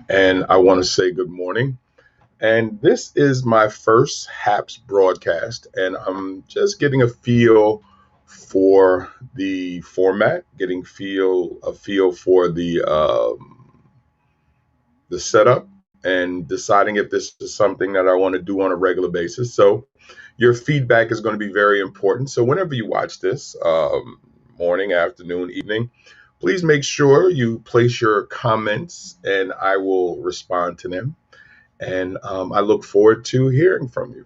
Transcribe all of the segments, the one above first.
and I want to say good morning. And this is my first HAPS broadcast, and I'm just getting a feel for the format, getting feel a feel for the setup, and deciding if this is something that I want to do on a regular basis. So your feedback is going to be very important. So whenever you watch this, morning, afternoon, evening, please make sure you place your comments, and I will respond to them. And I look forward to hearing from you.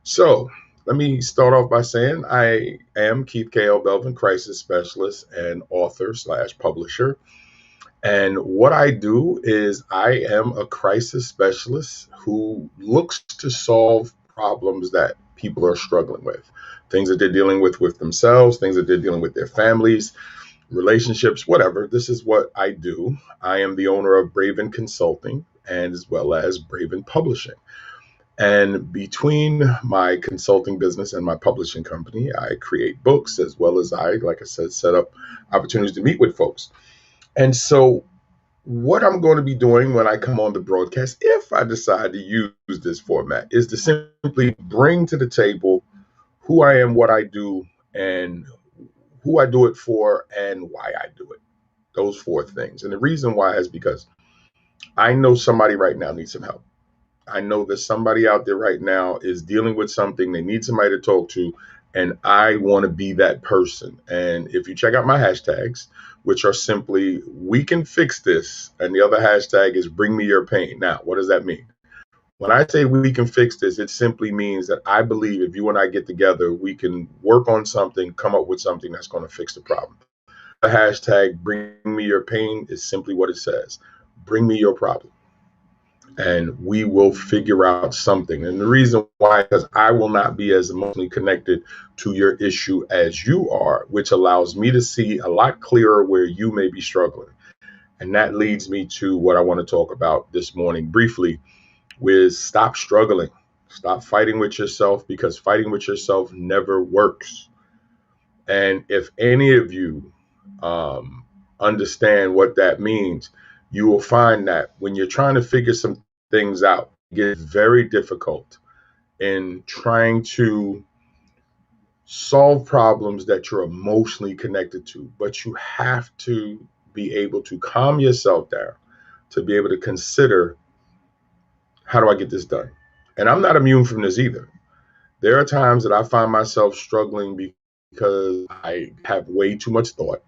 So let me start off by saying I am Keith K.L. Belvin, crisis specialist and author slash publisher. And what I do is I am a crisis specialist who looks to solve problems that people are struggling with, things that they're dealing with themselves, things that they're dealing with their families, relationships, whatever. This is what I do. I am the owner of Braven Consulting and as well as Braven Publishing. And between my consulting business and my publishing company, I create books as well as like I said, set up opportunities to meet with folks. And so, what I'm going to be doing when I come on the broadcast, if I decide to use this format, is to simply bring to the table who I am, what I do, and who I do it for, and why I do it. Those four things. And the reason why is because I know somebody right now needs some help. I know that somebody out there right now is dealing with something. They need somebody to talk to, and I want to be that person. And if you check out my hashtags, which are simply "we can fix this," and the other hashtag is "bring me your pain." Now, what does that mean? When I say we can fix this, it simply means that I believe if you and I get together, we can work on something, come up with something that's going to fix the problem. The hashtag "bring me your pain" is simply what it says. Bring me your problem, and we will figure out something. And the reason why, because I will not be as emotionally connected to your issue as you are, which allows me to see a lot clearer where you may be struggling. And that leads me to what I want to talk about this morning briefly, with stop struggling. Stop fighting with yourself, because fighting with yourself never works. And if any of you understand what that means, you will find that when you're trying to figure some things out, it gets very difficult in trying to solve problems that you're emotionally connected to. But you have to be able to calm yourself down to be able to consider, how do I get this done? And I'm not immune from this either. There are times that I find myself struggling because I have way too much thought,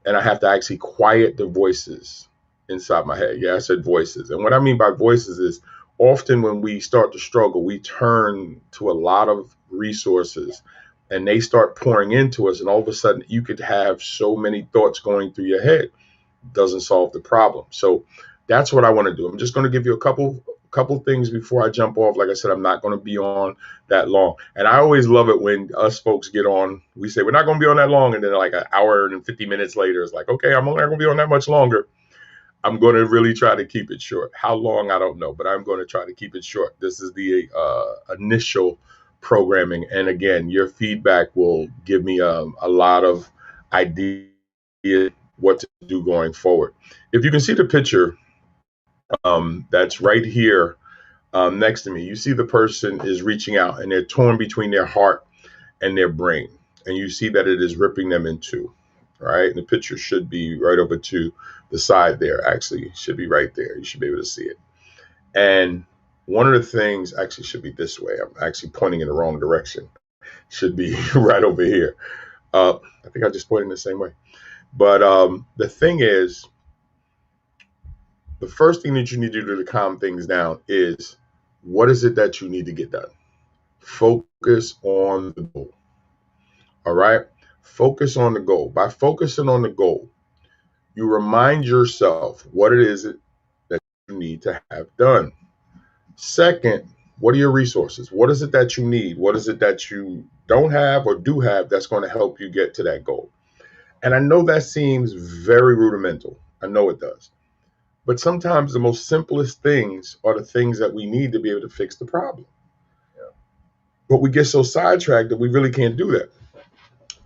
and I have to actually quiet the voices inside my head. Yeah, I said voices. And what I mean by voices is, often when we start to struggle, we turn to a lot of resources and they start pouring into us. And all of a sudden, you could have so many thoughts going through your head. Doesn't solve the problem. So that's what I want to do. I'm just going to give you a couple things before I jump off. Like I said, I'm not going to be on that long. And I always love it when us folks get on. We say we're not going to be on that long, and then like an hour and 50 minutes later, it's like, okay, I'm not going to be on that much longer. I'm going to really try to keep it short. How long, I don't know, but I'm going to try to keep it short. This is the initial programming. And again, your feedback will give me a lot of ideas what to do going forward. If you can see the picture that's right here next to me, you see the person is reaching out and they're torn between their heart and their brain. And you see that it is ripping them in two, right? And the picture should be right over to the side there. Actually, it should be right there. You should be able to see it. And one of the things actually should be this way. I'm actually pointing in the wrong direction. Should be right over here. I think I just pointed in the same way. But the thing is, the first thing that you need to do to calm things down is, what is it that you need to get done? Focus on the goal. All right. Focus on the goal. By focusing on the goal, you remind yourself what it is that you need to have done. Second, what are your resources? What is it that you need? What is it that you don't have or do have that's going to help you get to that goal? And I know that seems very rudimental. I know it does. But sometimes the most simplest things are the things that we need to be able to fix the problem. Yeah. But we get so sidetracked that we really can't do that.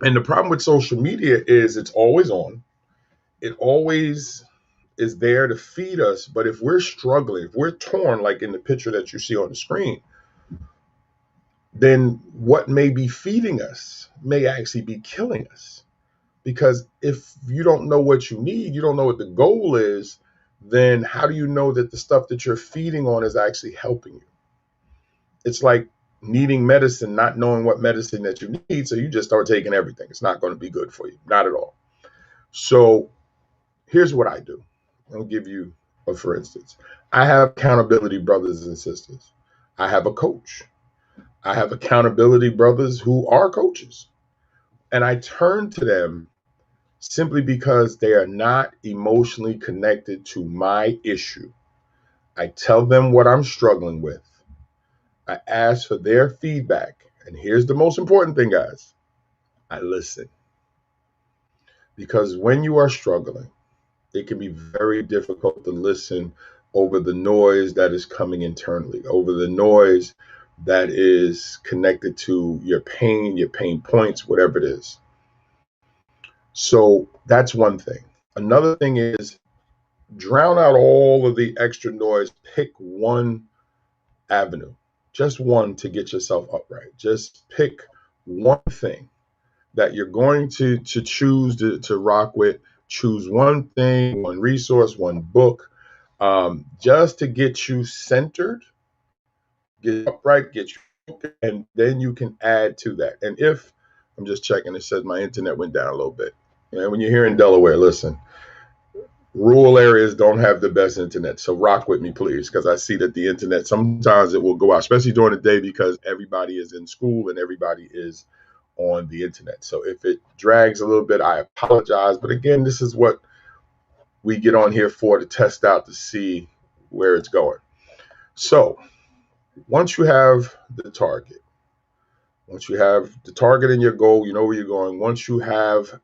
And the problem with social media is it's always on. It always is there to feed us. But if we're struggling, if we're torn, like in the picture that you see on the screen, then what may be feeding us may actually be killing us. Because if you don't know what you need, you don't know what the goal is, then how do you know that the stuff that you're feeding on is actually helping you? It's like needing medicine, not knowing what medicine that you need. So you just start taking everything. It's not going to be good for you. Not at all. So here's what I do. I'll give you a for instance. I have accountability brothers and sisters. I have a coach. I have accountability brothers who are coaches. And I turn to them simply because they are not emotionally connected to my issue. I tell them what I'm struggling with. I ask for their feedback. And here's the most important thing, guys. I listen. Because when you are struggling, it can be very difficult to listen over the noise that is coming internally, over the noise that is connected to your pain points, whatever it is. So that's one thing. Another thing is drown out all of the extra noise. Pick one avenue, just one to get yourself upright. Just pick one thing that you're going to choose to rock with. Choose one thing, one resource, one book, just to get you centered, get you upright, get you, and then you can add to that. And if I'm just checking, it says my internet went down a little bit. And when you're here in Delaware, listen, rural areas don't have the best internet. So rock with me, please, because I see that the internet, sometimes it will go out, especially during the day because everybody is in school and everybody is on the internet. So if it drags a little bit, I apologize. But again, this is what we get on here for, to test out to see where it's going. So once you have the target, once you have the target and your goal, you know where you're going. Once you have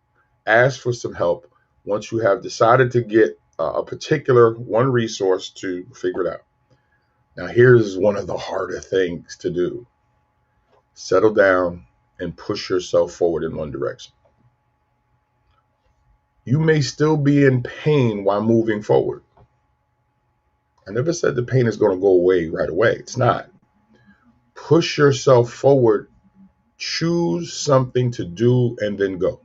asked for some help, once you have decided to get a particular one resource to figure it out. Now, here's one of the harder things to do. Settle down and push yourself forward in one direction. You may still be in pain while moving forward. I never said the pain is going to go away right away. It's not. Push yourself forward. Choose something to do and then go.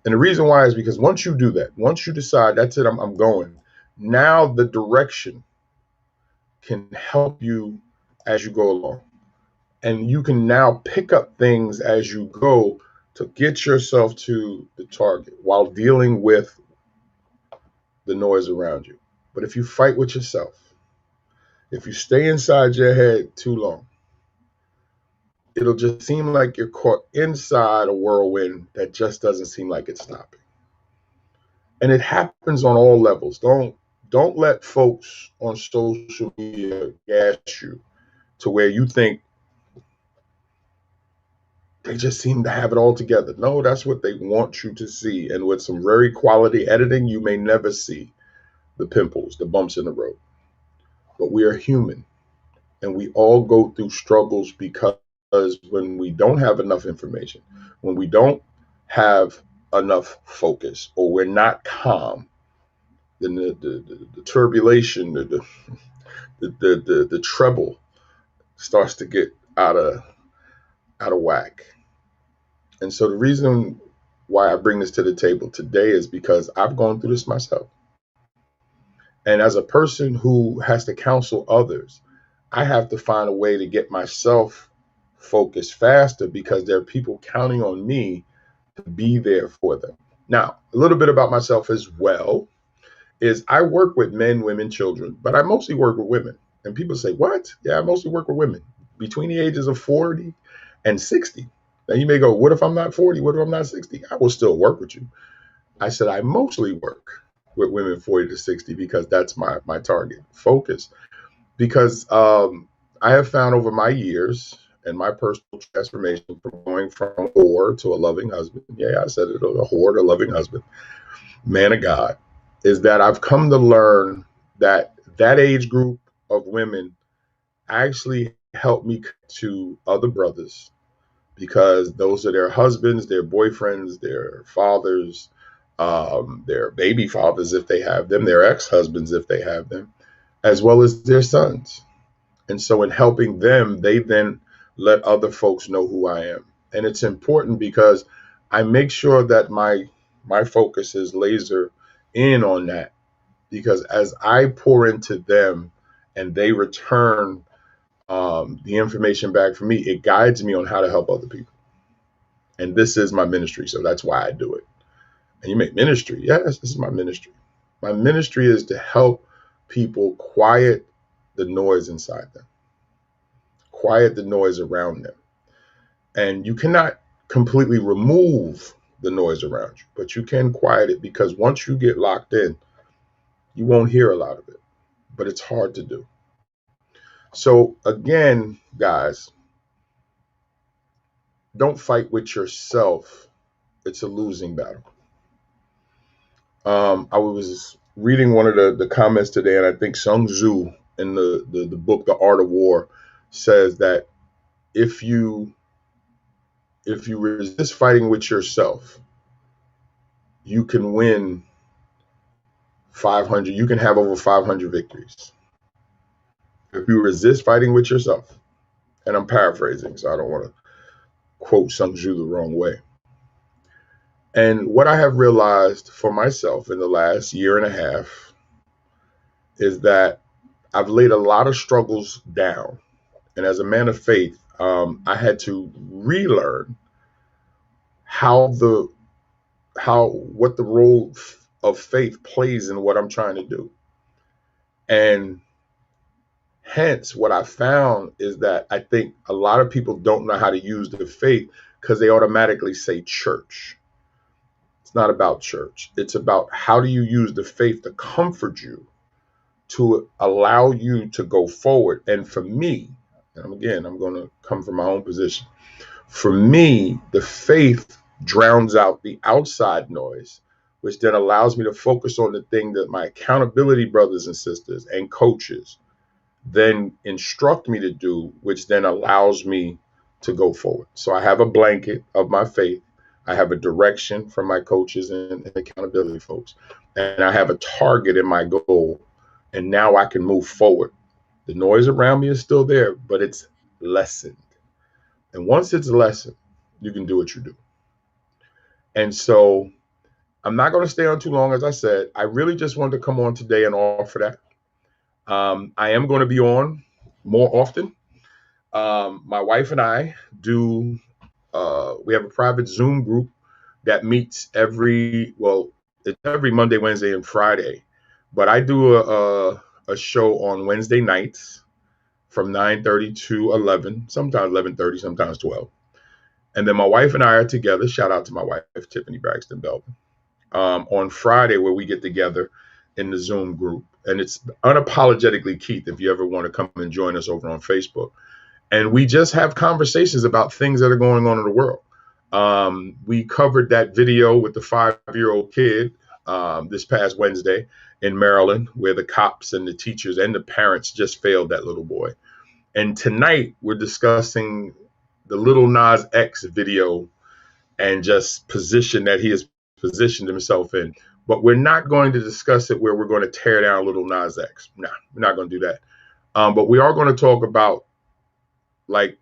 And the reason why is because once you do that, once you decide, that's it, I'm going, now the direction can help you as you go along. And you can now pick up things as you go to get yourself to the target while dealing with the noise around you. But if you fight with yourself, if you stay inside your head too long, it'll just seem like you're caught inside a whirlwind that just doesn't seem like it's stopping. And it happens on all levels. Don't let folks on social media gas you to where you think they just seem to have it all together. No, that's what they want you to see. And with some very quality editing, you may never see the pimples, the bumps in the road. But we are human, and we all go through struggles because when we don't have enough information, when we don't have enough focus, or we're not calm, then the turbulation, the treble starts to get out of whack. And so the reason why I bring this to the table today is because I've gone through this myself. And as a person who has to counsel others, I have to find a way to get myself focused faster because there are people counting on me to be there for them. Now, a little bit about myself as well is I work with men, women, children, but I mostly work with women. And people say, what? Yeah, I mostly work with women between the ages of 40 and 60. Now you may go, what if I'm not 40? What if I'm not 60? I will still work with you. I said, I mostly work with women 40 to 60 because that's my target focus. Because I have found over my years and my personal transformation from going from a whore to a loving husband. Yeah, I said it, a whore to a loving husband, man of God, is that I've come to learn that that age group of women actually helped me to other brothers because those are their husbands, their boyfriends, their fathers, their baby fathers if they have them, their ex-husbands if they have them, as well as their sons. And so in helping them, they then let other folks know who I am. And it's important because I make sure that my focus is laser in on that, because as I pour into them and they return the information back for me, it guides me on how to help other people. And this is my ministry, so that's why I do it. And you make ministry. Yes, this is my ministry. My ministry is to help people quiet the noise inside them, quiet the noise around them. And you cannot completely remove the noise around you, but you can quiet it, because once you get locked in, you won't hear a lot of it, but it's hard to do. So again, guys, don't fight with yourself. It's a losing battle. I was reading one of the comments today, and I think Sun Tzu in the book The Art of War says that if you resist fighting with yourself, you can win 500. You can have over 500 victories. If you resist fighting with yourself, and I'm paraphrasing, so I don't want to quote Sun Tzu the wrong way. And what I have realized for myself in the last year and a half is that I've laid a lot of struggles down. And as a man of faith, I had to relearn what the role of faith plays in what I'm trying to do. And hence, what I found is that I think a lot of people don't know how to use the faith because they automatically say church. It's not about church. It's about how do you use the faith to comfort you, to allow you to go forward. And for me, and again, I'm going to come from my own position. For me, the faith drowns out the outside noise, which then allows me to focus on the thing that my accountability brothers and sisters and coaches then instruct me to do, which then allows me to go forward. So I have a blanket of my faith. I have a direction from my coaches and accountability folks, and I have a target in my goal. And now I can move forward. The noise around me is still there, but it's lessened. And once it's lessened, you can do what you do. And so I'm not going to stay on too long. As I said, I really just wanted to come on today and offer that. I am going to be on more often. My wife and I do, we have a private Zoom group that meets it's every Monday, Wednesday, and Friday. But I do a show on Wednesday nights from 9:30 to 11, sometimes 11:30, sometimes 12. And then my wife and I are together. Shout out to my wife, Tiffany Braxton Belvin, on Friday, where we get together in the Zoom group. And it's Unapologetically Keith, if you ever want to come and join us over on Facebook. And we just have conversations about things that are going on in the world. We covered that video with the 5-year-old kid this past Wednesday in Maryland, where the cops and the teachers and the parents just failed that little boy. And tonight we're discussing the Lil Nas X video and just position that he has positioned himself in. But we're not going to discuss it where we're going to tear down Lil Nas X. No, we're not going to do that. But we are going to talk about, like,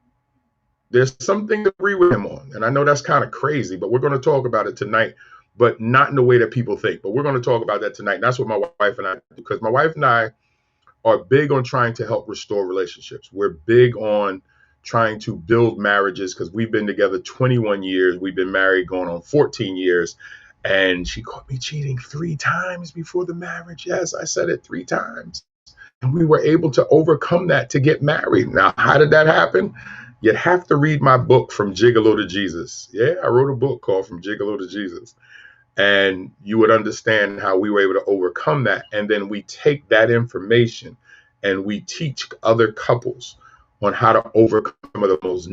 there's something to agree with him on. And I know that's kind of crazy, but we're going to talk about it tonight, but not in the way that people think. But we're going to talk about that tonight. And that's what my wife and I do, because my wife and I are big on trying to help restore relationships. We're big on trying to build marriages because we've been together 21 years. We've been married going on 14 years. And she caught me cheating 3 times before the marriage. Yes, I said it 3 times. And we were able to overcome that to get married. Now, how did that happen? You'd have to read my book, From Gigolo to Jesus. Yeah, I wrote a book called From Gigolo to Jesus. And you would understand how we were able to overcome that. And then we take that information and we teach other couples on how to overcome some of the most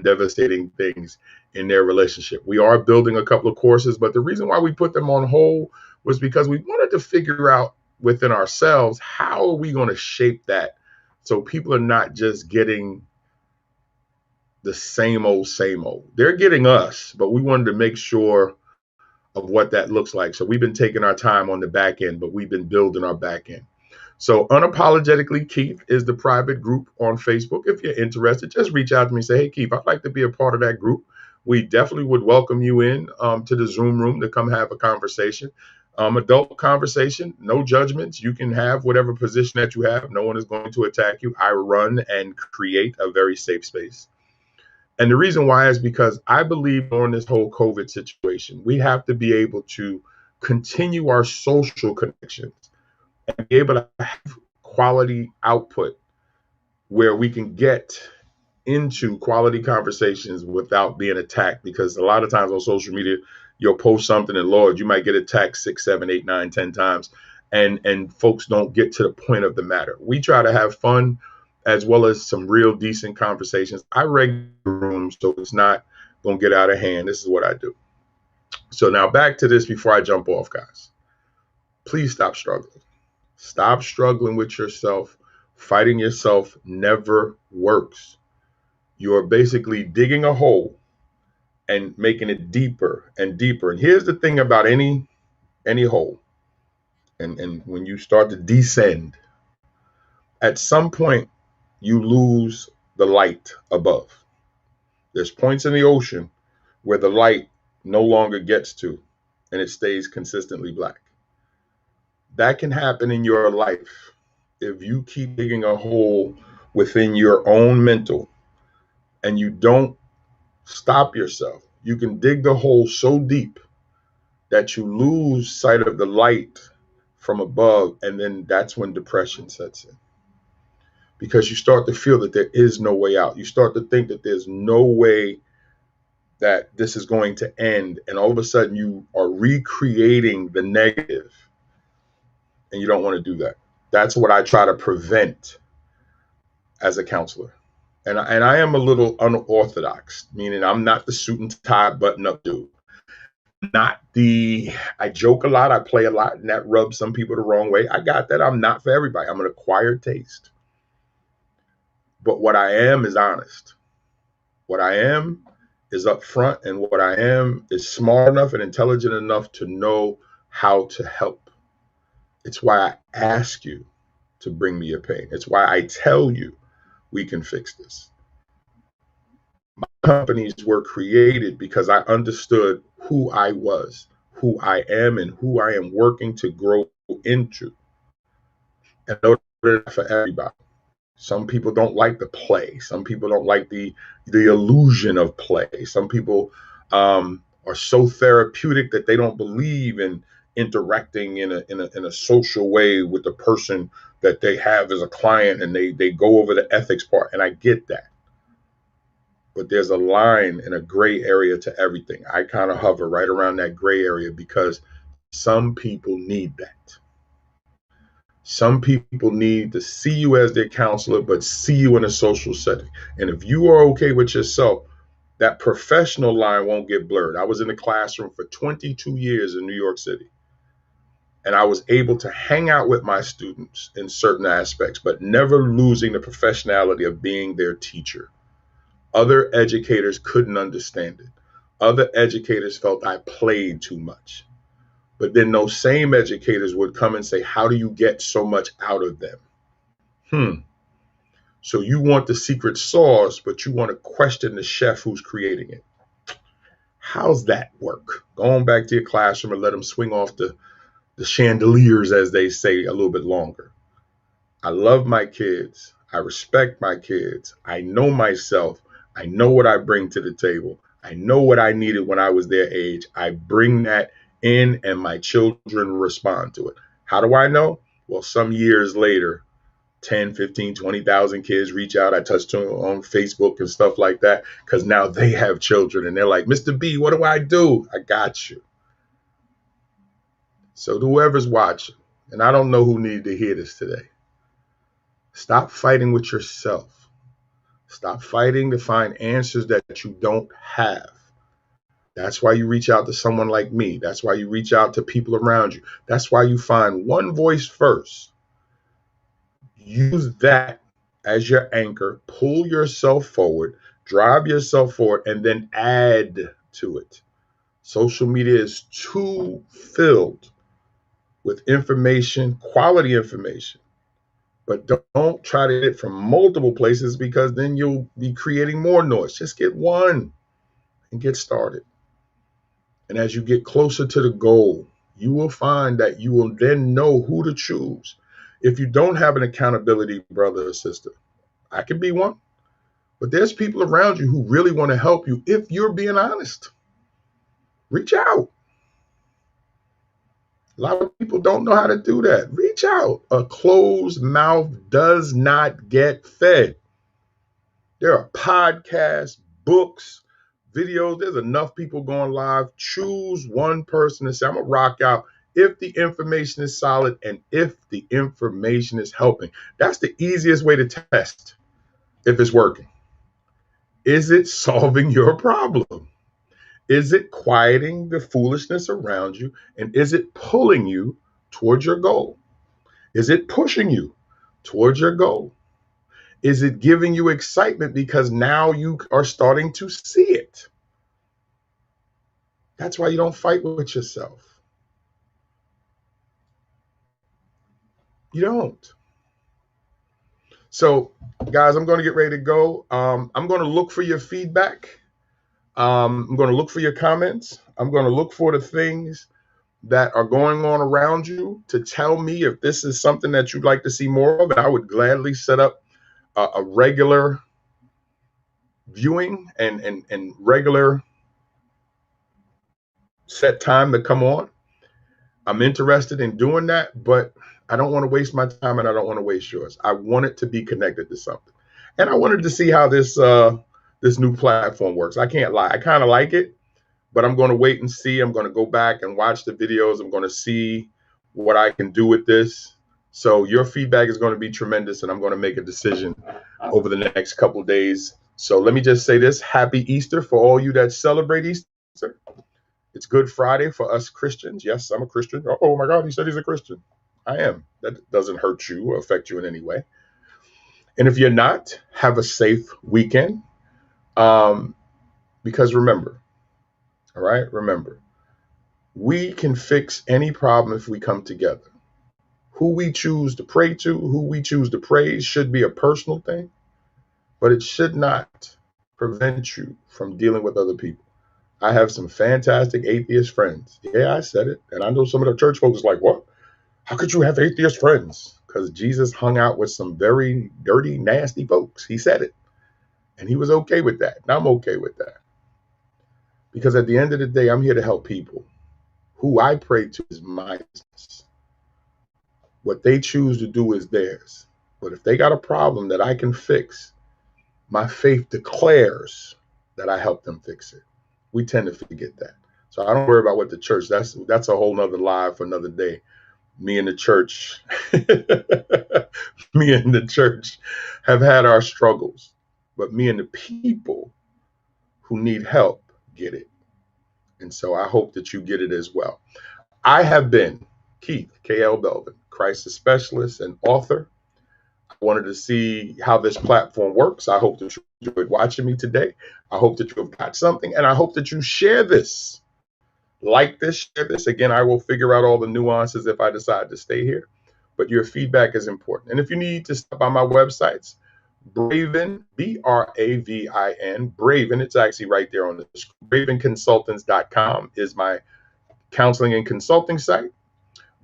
devastating things in their relationship. We are building a couple of courses, but the reason why we put them on hold was because we wanted to figure out within ourselves, how are we going to shape that so people are not just getting the same old, same old. They're getting us, but we wanted to make sure of what that looks like. So we've been taking our time on the back end, but we've been building our back end. So Unapologetically Keith is the private group on Facebook. If you're interested, just reach out to me and say, hey, Keith, I'd like to be a part of that group. We definitely would welcome you in to the Zoom room to come have a conversation. Adult conversation, no judgments. You can have whatever position that you have. No one is going to attack you. I run and create a very safe space. And the reason why is because I believe during this whole COVID situation, we have to be able to continue our social connections and be able to have quality output where we can get into quality conversations without being attacked. Because a lot of times on social media, you'll post something and Lord, you might get attacked 6, 7, 8, 9, 10 times. And folks don't get to the point of the matter. We try to have fun as well as some real decent conversations. I regulate rooms, so it's not going to get out of hand. This is what I do. So now back to this before I jump off, guys. Please stop struggling. Stop struggling with yourself. Fighting yourself never works. You're basically digging a hole and making it deeper and deeper. And here's the thing about any hole. And when you start to descend, at some point, you lose the light above. There's points in the ocean where the light no longer gets to, and it stays consistently black. That can happen in your life if you keep digging a hole within your own mental and you don't stop yourself. You can dig the hole so deep that you lose sight of the light from above, and then that's when depression sets in. Because you start to feel that there is no way out. You start to think that there's no way that this is going to end. And all of a sudden you are recreating the negative. And you don't want to do that. That's what I try to prevent as a counselor. And I am a little unorthodox, meaning I'm not the suit and tie button up dude. I joke a lot, I play a lot, and that rubs some people the wrong way. I got that. I'm not for everybody. I'm an acquired taste. But what I am is honest. What I am is upfront, and what I am is smart enough and intelligent enough to know how to help. It's why I ask you to bring me your pain. It's why I tell you we can fix this. My companies were created because I understood who I was, who I am, and who I am working to grow into. And they're for everybody. Some people don't like the play. Some people don't like the illusion of play. Some people are so therapeutic that they don't believe in interacting in a social way with the person that they have as a client, and they go over the ethics part. And I get that. But there's a line and a gray area to everything. I kind of hover right around that gray area because some people need that. Some people need to see you as their counselor, but see you in a social setting. And if you are okay with yourself, that professional line won't get blurred. I was in the classroom for 22 years in New York City, and I was able to hang out with my students in certain aspects, but never losing the professionality of being their teacher. Other educators couldn't understand it. Other educators felt I played too much. But then those same educators would come and say, how do you get so much out of them? So you want the secret sauce, but you want to question the chef who's creating it. How's that work? Going back to your classroom and let them swing off the chandeliers, as they say, a little bit longer. I love my kids. I respect my kids. I know myself. I know what I bring to the table. I know what I needed when I was their age. I bring that in, and my children respond to it. How do I know? Well, some years later, 10, 15, 20,000 kids reach out. I touched them on Facebook and stuff like that, because now they have children and they're like, Mr. B, what do I do? I got you. So whoever's watching, and I don't know who needed to hear this today, stop fighting with yourself. Stop fighting to find answers that you don't have. That's why you reach out to someone like me. That's why you reach out to people around you. That's why you find one voice first. Use that as your anchor. Pull yourself forward, drive yourself forward, and then add to it. Social media is too filled with information, quality information. But don't try to get it from multiple places, because then you'll be creating more noise. Just get one and get started. And as you get closer to the goal, you will find that you will then know who to choose. If you don't have an accountability brother or sister, I can be one, but there's people around you who really want to help you if you're being honest. Reach out. A lot of people don't know how to do that. Reach out. A closed mouth does not get fed. There are podcasts, books, videos. There's enough people going live. Choose one person and say, I'm going to rock out if the information is solid and if the information is helping. That's the easiest way to test if it's working. Is it solving your problem? Is it quieting the foolishness around you? And is it pulling you towards your goal? Is it pushing you towards your goal? Is it giving you excitement because now you are starting to see it? That's why you don't fight with yourself. You don't. So, guys, I'm going to get ready to go. I'm going to look for your feedback. I'm going to look for your comments. I'm going to look for the things that are going on around you to tell me if this is something that you'd like to see more of. And I would gladly set up a regular viewing and regular set time to come on. I'm interested in doing that, but I don't want to waste my time and I don't want to waste yours. I want it to be connected to something. And I wanted to see how this new platform works. I can't lie. I kind of like it, but I'm going to wait and see. I'm going to go back and watch the videos. I'm going to see what I can do with this. So your feedback is going to be tremendous, and I'm going to make a decision over the next couple of days. So let me just say this. Happy Easter for all you that celebrate Easter. It's Good Friday for us Christians. Yes, I'm a Christian. Oh my God, he said he's a Christian. I am. That doesn't hurt you or affect you in any way. And if you're not, have a safe weekend. Because remember, all right, remember, we can fix any problem if we come together. Who we choose to pray to, who we choose to praise should be a personal thing, but it should not prevent you from dealing with other people. I have some fantastic atheist friends. Yeah, I said it. And I know some of the church folks is like, what? How could you have atheist friends? Because Jesus hung out with some very dirty, nasty folks. He said it. And he was okay with that. And I'm okay with that. Because at the end of the day, I'm here to help people. Who I pray to is my business. What they choose to do is theirs. But if they got a problem that I can fix, my faith declares that I help them fix it. We tend to forget that. So I don't worry about what the church, that's a whole nother live for another day. Me and the church, me and the church have had our struggles, but me and the people who need help get it. And so I hope that you get it as well. I have been Keith, K.L. Belvin, crisis specialist and author. I wanted to see how this platform works. I hope that you enjoyed watching me today. I hope that you have got something, and I hope that you share this. Like this, share this. Again, I will figure out all the nuances if I decide to stay here, but your feedback is important. And if you need to stop by my websites, Bravin, Bravin, Bravin, it's actually right there on the screen. BravinConsultants.com is my counseling and consulting site.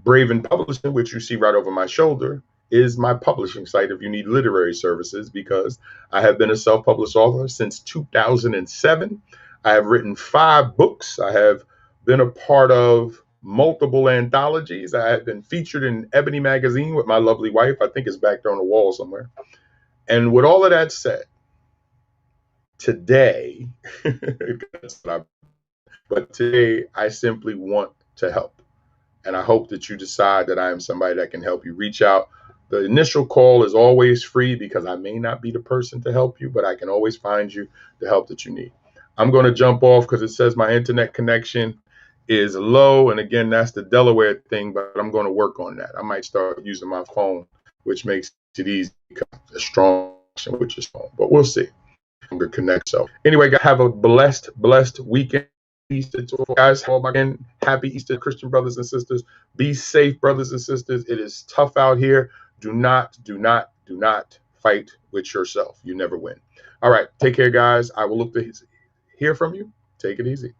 Bravin Publishing, which you see right over my shoulder, is my publishing site if you need literary services, because I have been a self-published author since 2007. I have written 5 books. I have been a part of multiple anthologies. I have been featured in Ebony magazine with my lovely wife. I think it's back there on the wall somewhere. And with all of that said, today, but today I simply want to help. And I hope that you decide that I am somebody that can help you. Reach out. The initial call is always free because I may not be the person to help you, but I can always find you the help that you need. I'm going to jump off because it says my internet connection is low. And again, that's the Delaware thing, but I'm going to work on that. I might start using my phone, which makes it easy because a strong connection with your phone, but we'll see. Connect. So anyway, guys, have a blessed weekend. Easter to all guys. Again, happy Easter, Christian brothers and sisters. Be safe, brothers and sisters. It is tough out here. Do not fight with yourself. You never win. All right. Take care, guys. I will look to hear from you. Take it easy.